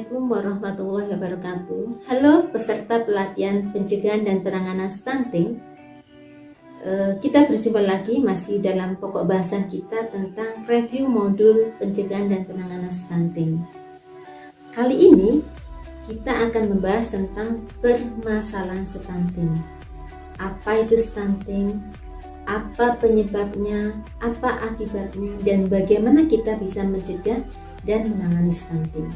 Assalamualaikum warahmatullahi wabarakatuh. Halo peserta pelatihan pencegahan dan penanganan stunting. Kita berjumpa lagi masih dalam pokok bahasan kita tentang review modul pencegahan dan penanganan stunting. Kali ini kita akan membahas tentang permasalahan stunting. Apa itu stunting? Apa penyebabnya? Apa akibatnya? Dan bagaimana kita bisa mencegah dan menangani stunting?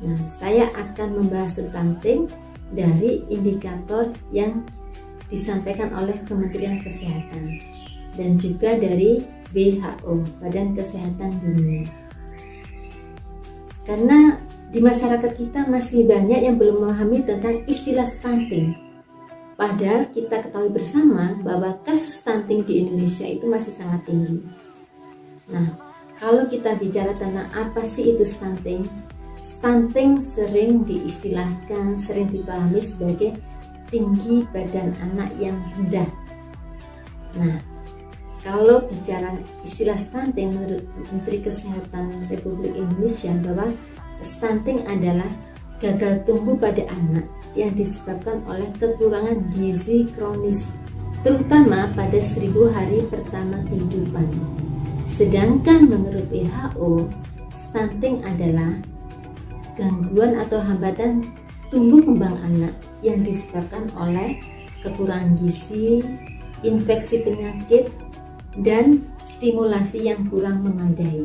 Nah, saya akan membahas stunting dari indikator yang disampaikan oleh Kementerian Kesehatan dan juga dari WHO, Badan Kesehatan Dunia. Karena di masyarakat kita masih banyak yang belum memahami tentang istilah stunting. Padahal kita ketahui bersama bahwa kasus stunting di Indonesia itu masih sangat tinggi. Nah, kalau kita bicara tentang apa sih itu stunting? Stunting sering diistilahkan, sering dipahami sebagai tinggi badan anak yang rendah. Nah, kalau bicara istilah stunting menurut Menteri Kesehatan Republik Indonesia bahwa stunting adalah gagal tumbuh pada anak yang disebabkan oleh kekurangan gizi kronis, terutama pada 1000 hari pertama kehidupan. Sedangkan menurut WHO, stunting adalah gangguan atau hambatan tumbuh kembang anak yang disebabkan oleh kekurangan gizi, infeksi penyakit, dan stimulasi yang kurang memadai.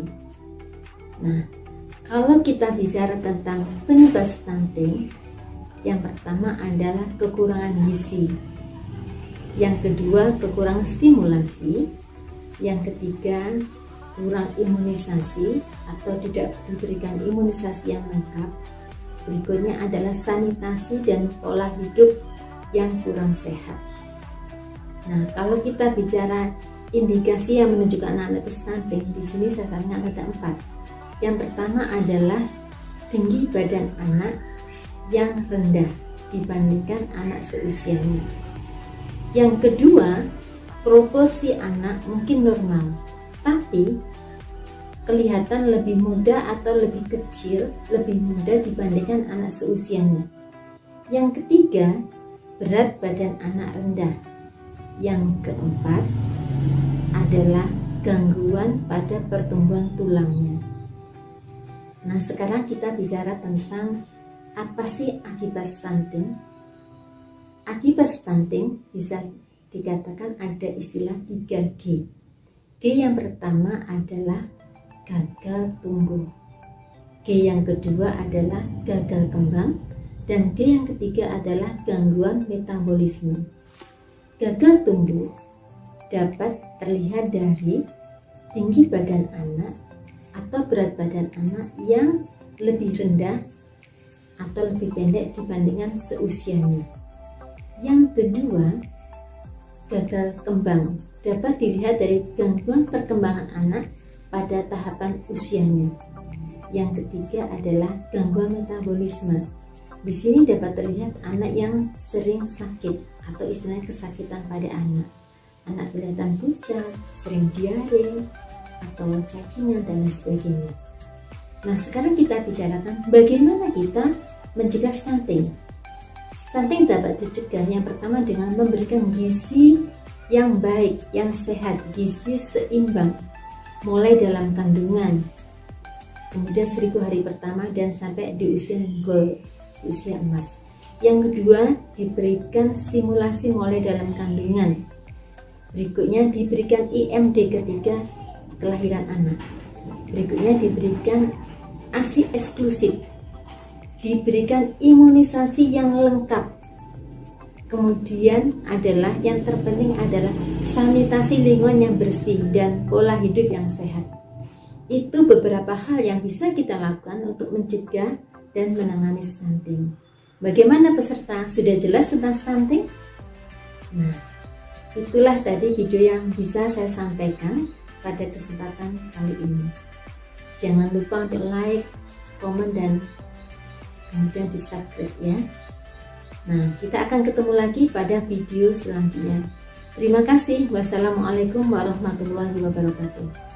Nah, kalau kita bicara tentang penyebab stunting, yang pertama adalah kekurangan gizi, yang kedua kekurangan stimulasi, yang ketiga kurang imunisasi atau tidak diberikan imunisasi yang lengkap. Berikutnya adalah sanitasi dan pola hidup yang kurang sehat. Nah, kalau kita bicara indikasi yang menunjukkan anak itu stunting, di sini saya sarankan ada 4. Yang pertama adalah tinggi badan anak yang rendah dibandingkan anak seusianya. Yang kedua, proporsi anak mungkin normal, tapi kelihatan lebih muda atau lebih kecil, lebih muda dibandingkan anak seusianya. Yang ketiga, berat badan anak rendah. Yang keempat adalah gangguan pada pertumbuhan tulangnya. Nah, sekarang kita bicara tentang apa sih akibat stunting? Akibat stunting bisa dikatakan ada istilah 3G. G yang pertama adalah gagal tumbuh, G yang kedua adalah gagal kembang, dan G yang ketiga adalah gangguan metabolisme. Gagal tumbuh dapat terlihat dari tinggi badan anak atau berat badan anak yang lebih rendah atau lebih pendek dibandingkan seusianya. Yang kedua, gagal kembang dapat dilihat dari gangguan perkembangan anak pada tahapan usianya. Yang ketiga adalah gangguan metabolisme. Di sini dapat terlihat anak yang sering sakit atau istilahnya kesakitan pada anak. Anak kelihatan pucat, sering diare, atau cacingan dan lain sebagainya. Nah, sekarang kita bicarakan bagaimana kita mencegah stunting. Stunting dapat dicegah yang pertama dengan memberikan gizi yang baik, yang sehat, gizi seimbang, mulai dalam kandungan, kemudian 1000 hari pertama dan sampai di usia gold, di usia emas. Yang kedua, diberikan stimulasi mulai dalam kandungan. Berikutnya diberikan IMD ketika kelahiran anak. Berikutnya diberikan ASI eksklusif, diberikan imunisasi yang lengkap. Kemudian adalah yang terpenting adalah sanitasi lingkungan yang bersih dan pola hidup yang sehat. Itu beberapa hal yang bisa kita lakukan untuk mencegah dan menangani stunting. Bagaimana peserta? Sudah jelas tentang stunting? Nah, itulah tadi video yang bisa saya sampaikan pada kesempatan kali ini. Jangan lupa untuk like, komen, dan kemudian di subscribe ya. Nah, kita akan ketemu lagi pada video selanjutnya. Terima kasih. Wassalamualaikum warahmatullahi wabarakatuh.